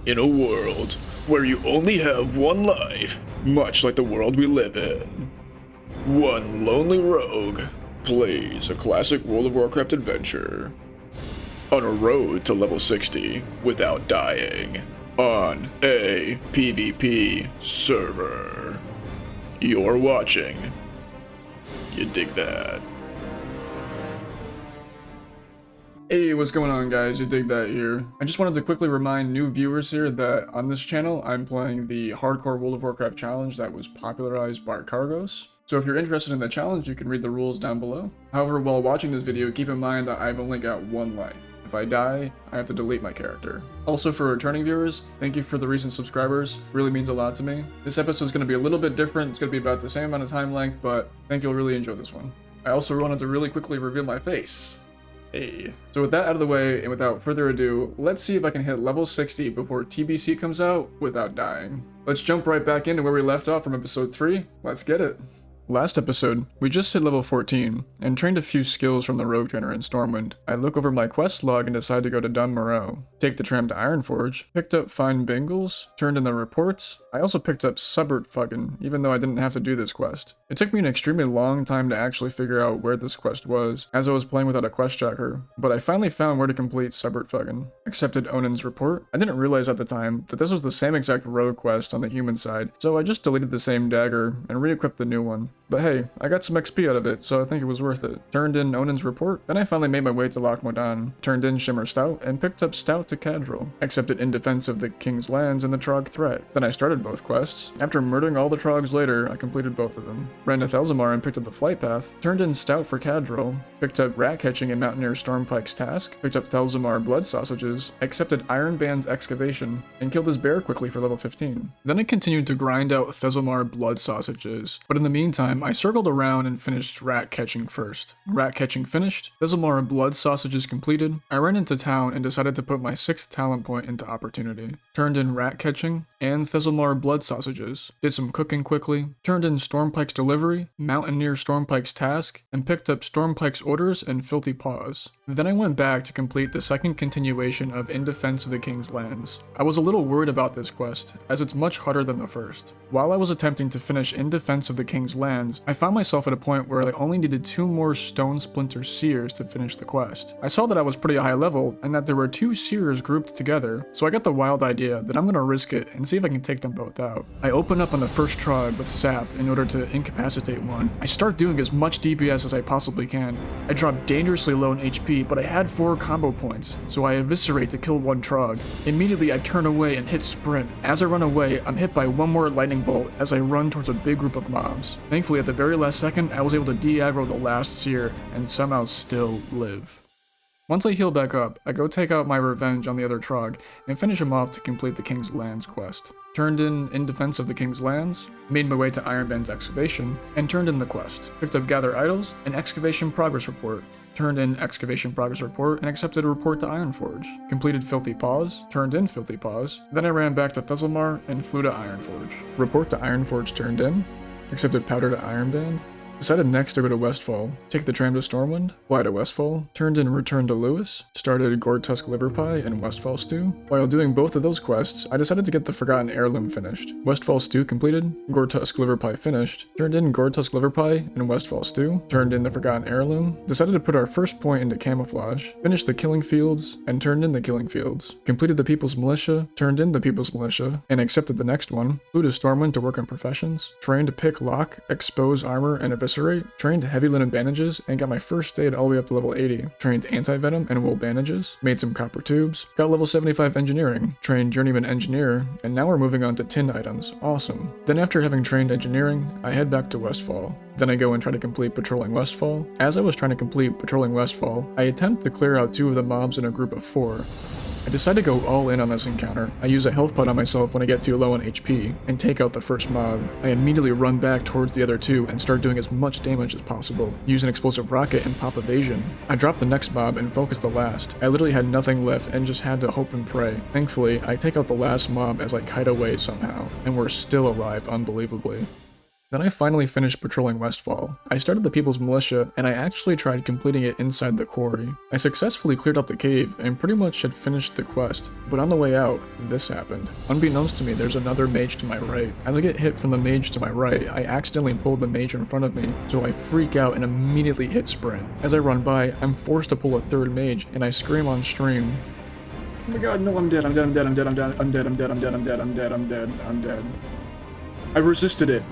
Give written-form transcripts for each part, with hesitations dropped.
In a world where you only have one life, much like the world we live in, one lonely rogue plays a classic World of Warcraft adventure on a road to level 60 without dying on a PvP server. You're watching. You dig that? Hey, what's going on, guys? You dig that here. I just wanted to quickly remind new viewers here that on this channel, I'm playing the Hardcore World of Warcraft challenge that was popularized by Cargos. So if you're interested in the challenge, you can read the rules down below. However, while watching this video, keep in mind that I've only got one life. If I die, I have to delete my character. Also, for returning viewers, thank you for the recent subscribers. Really means a lot to me. This episode is going to be a little bit different. It's going to be about the same amount of time length, but I think you'll really enjoy this one. I also wanted to really quickly reveal my face. Hey. So with that out of the way, and without further ado, let's see if I can hit level 60 before TBC comes out without dying. Let's jump right back into where we left off from episode 3. Let's get it. Last episode, we just hit level 14, and trained a few skills from the Rogue Trainer in Stormwind. I look over my quest log and decide to go to Dun Moreau, take the tram to Ironforge, picked up Fine Bingles, turned in the reports. I also picked up Suburtfuggin, even though I didn't have to do this quest. It took me an extremely long time to actually figure out where this quest was, as I was playing without a quest tracker, but I finally found where to complete Suburtfuggin. Accepted Onin's report. I didn't realize at the time that this was the same exact rogue quest on the human side, so I just deleted the same dagger and re-equipped the new one. But hey, I got some XP out of it, so I think it was worth it. Turned in Onin's report, then I finally made my way to Loch Modan, turned in Shimmer Stout, and picked up Stout to Cadril. Accepted In Defense of the King's Lands and the Trog Threat. Then I started both quests. After murdering all the Trogs later, I completed both of them. Ran to Thelzamar and picked up the Flight Path, turned in Stout for Cadril, picked up Rat Catching and Mountaineer Stormpike's task, picked up Thelzamar Blood Sausages, accepted Ironband's Excavation, and killed his bear quickly for level 15. Then I continued to grind out Thelzamar Blood Sausages, but in the meantime, I circled around and finished Rat Catching first. Rat Catching finished, Thelzamar Blood Sausages completed, I ran into town and decided to put my 6th talent point into Opportunity. Turned in Rat Catching and Thelzamar Blood Sausages, did some cooking quickly, turned in Stormpike's Delivery, Mountaineer Stormpike's task, and picked up Stormpike's Orders and Filthy Paws. Then I went back to complete the second continuation of In Defense of the King's Lands. I was a little worried about this quest, as it's much harder than the first. While I was attempting to finish In Defense of the King's Lands, I found myself at a point where I only needed 2 more Stone Splinter Seers to finish the quest. I saw that I was pretty high level, and that there were 2 Seers grouped together, so I got the wild idea that I'm gonna risk it and see if I can take them both out. I open up on the first Trog with Sap in order to incapacitate one. I start doing as much DPS as I possibly can. I drop dangerously low in HP, but I had 4 combo points, so I eviscerate to kill 1 Trog. Immediately I turn away and hit sprint. As I run away, I'm hit by 1 more lightning bolt as I run towards a big group of mobs. Thankfully, at the very last second, I was able to de-aggro the last Seer and somehow still live. Once I heal back up, I go take out my revenge on the other Trog and finish him off to complete the King's Lands quest. Turned in Defense of the King's Lands, made my way to Ironband's Excavation, and turned in the quest. Picked up Gather Idols and Excavation Progress Report. Turned in Excavation Progress Report and accepted a report to Ironforge. Completed Filthy Paws, turned in Filthy Paws, then I ran back to Thelzamar and flew to Ironforge. Report to Ironforge turned in, accepted Powder to Ironband, decided next to go to Westfall, take the tram to Stormwind, fly to Westfall, turned in Return to Lewis, started Gore-Tusk Liver Pie and Westfall Stew. While doing both of those quests, I decided to get the Forgotten Heirloom finished. Westfall Stew completed, Gore-Tusk Liver Pie finished, turned in Gore-Tusk Liver Pie and Westfall Stew, turned in the Forgotten Heirloom, decided to put our first point into Camouflage, finished the Killing Fields, and turned in the Killing Fields. Completed the People's Militia, turned in the People's Militia, and accepted the next one, flew to Stormwind to work on Professions, trained Pick Lock, Expose Armor, and Eviscerate, trained Heavy Linen Bandages, and got my first aid all the way up to level 80. Trained Anti-Venom and Wool Bandages, made some Copper Tubes, got level 75 Engineering, trained Journeyman Engineer, and now we're moving on to Tin items. Awesome. Then after having trained Engineering, I head back to Westfall. Then I go and try to complete Patrolling Westfall. As I was trying to complete Patrolling Westfall, I attempt to clear out 2 of the mobs in a group of 4. I decide to go all in on this encounter. I use a health pot on myself when I get too low on HP, and take out the first mob. I immediately run back towards the other 2 and start doing as much damage as possible. Use an explosive rocket and pop evasion. I drop the next mob and focus the last. I literally had nothing left and just had to hope and pray. Thankfully, I take out the last mob as I kite away somehow, and we're still alive unbelievably. Then I finally finished patrolling Westfall. I started the People's Militia, and I actually tried completing it inside the quarry. I successfully cleared out the cave, and pretty much had finished the quest, but on the way out, this happened. Unbeknownst to me, there's another mage to my right. As I get hit from the mage to my right, I accidentally pulled the mage in front of me, so I freak out and immediately hit sprint. As I run by, I'm forced to pull a third mage, and I scream on stream, "Oh my god, no, I'm dead, I'm dead, I'm dead, I'm dead, I'm dead, I'm dead, I'm dead, I'm dead, I'm dead, I'm dead, I'm dead, I'm dead." I resisted it.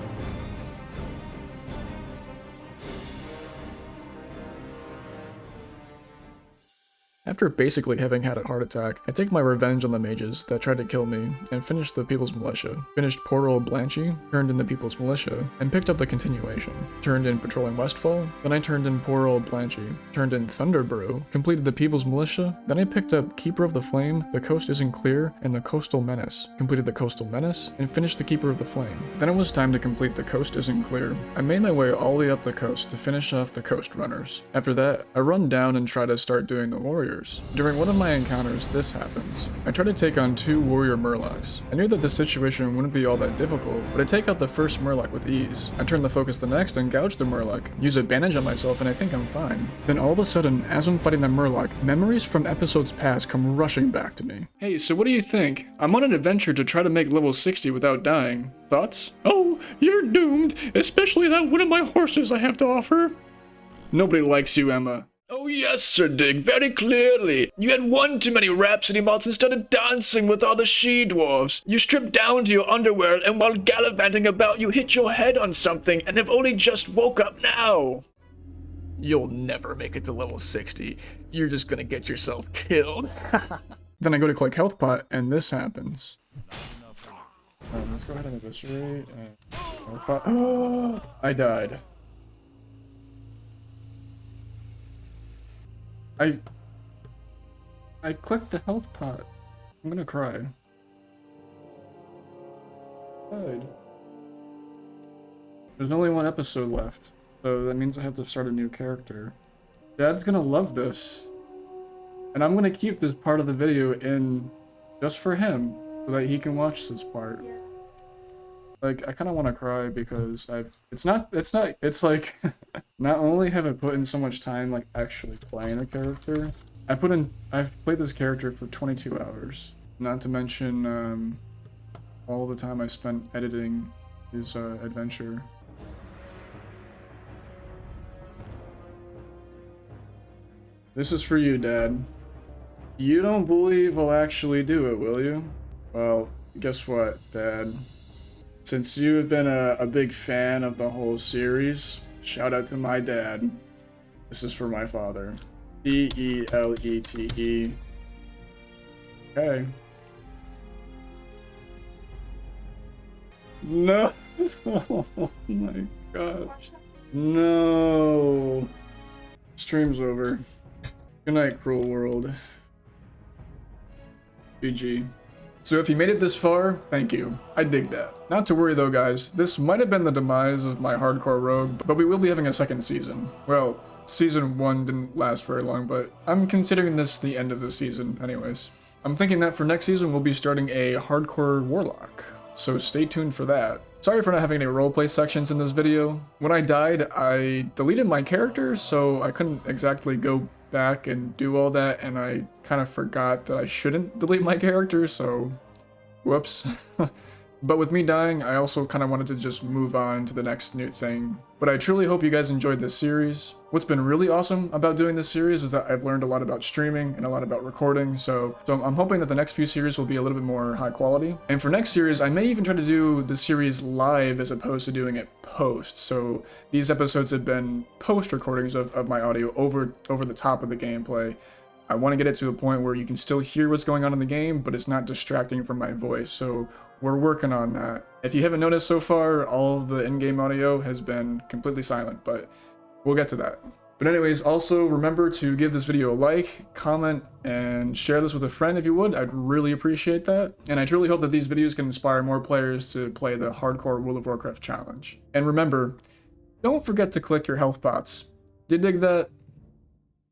After basically having had a heart attack, I take my revenge on the mages that tried to kill me and finished the People's Militia. Finished poor old Blanchy, turned in the People's Militia, and picked up the continuation. Turned in patrolling Westfall, then I turned in poor old Blanchy. Turned in Thunderbrew, completed the People's Militia, then I picked up Keeper of the Flame, The Coast Isn't Clear, and the Coastal Menace. Completed the Coastal Menace, and finished the Keeper of the Flame. Then it was time to complete the Coast Isn't Clear. I made my way all the way up the coast to finish off the Coast Runners. After that, I run down and try to start doing the Warriors. During one of my encounters, this happens. I try to take on 2 warrior murlocs. I knew that the situation wouldn't be all that difficult, but I take out the first murloc with ease. I turn the focus the next and gouge the murloc, use a bandage on myself, and I think I'm fine. Then all of a sudden, as I'm fighting the murloc, memories from episodes past come rushing back to me. Hey, so what do you think? I'm on an adventure to try to make level 60 without dying. Thoughts? Oh, you're doomed, especially that one of my horses I have to offer. Nobody likes you, Emma. Oh yes, Sir Dig, very clearly. You had one too many Rhapsody mods and started dancing with all the she-dwarves. You stripped down to your underwear, and while gallivanting about, you hit your head on something and have only just woke up now. You'll never make it to level 60. You're just gonna get yourself killed. Then I go to click health pot, and this happens. Let's go ahead and eviscerate, and health pot. Oh, I died. I clicked the health pot. I'm gonna cry. Died. There's only one episode left, so that means I have to start a new character. Dad's gonna love this. And I'm gonna keep this part of the video in just for him, so that he can watch this part. Like, I kinda wanna cry because it's like, not only have I put in so much time, like, actually playing a character, I've played this character for 22 hours. Not to mention, all the time I spent editing his, adventure. This is for you, Dad. You don't believe I'll actually do it, will you? Well, guess what, Dad? Since you have been a big fan of the whole series, shout out to my dad. This is for my father. D-E-L-E-T-E. Okay. No! Oh my gosh. No! Stream's over. Good night, cruel world. GG. So if you made it this far, thank you. I dig that. Not to worry though, guys. This might have been the demise of my hardcore rogue, but we will be having a second season. Well, season 1 didn't last very long, but I'm considering this the end of the season anyways. I'm thinking that for next season we'll be starting a Hardcore Warlock, so stay tuned for that. Sorry for not having any roleplay sections in this video. When I died, I deleted my character, so I couldn't exactly go back and do all that, and I kind of forgot that I shouldn't delete my character, so whoops. But with me dying, I also kind of wanted to just move on to the next new thing. But I truly hope you guys enjoyed this series. What's been really awesome about doing this series is that I've learned a lot about streaming and a lot about recording, so I'm hoping that the next few series will be a little bit more high quality. And for next series, I may even try to do the series live as opposed to doing it post. So these episodes have been post recordings of my audio over the top of the gameplay. I want to get it to a point where you can still hear what's going on in the game, but it's not distracting from my voice, so we're working on that. If you haven't noticed so far, all of the in-game audio has been completely silent, but we'll get to that. But anyways, also remember to give this video a like, comment, and share this with a friend if you would. I'd really appreciate that. And I truly hope that these videos can inspire more players to play the Hardcore World of Warcraft challenge. And remember, don't forget to click your health pots. Did you dig that?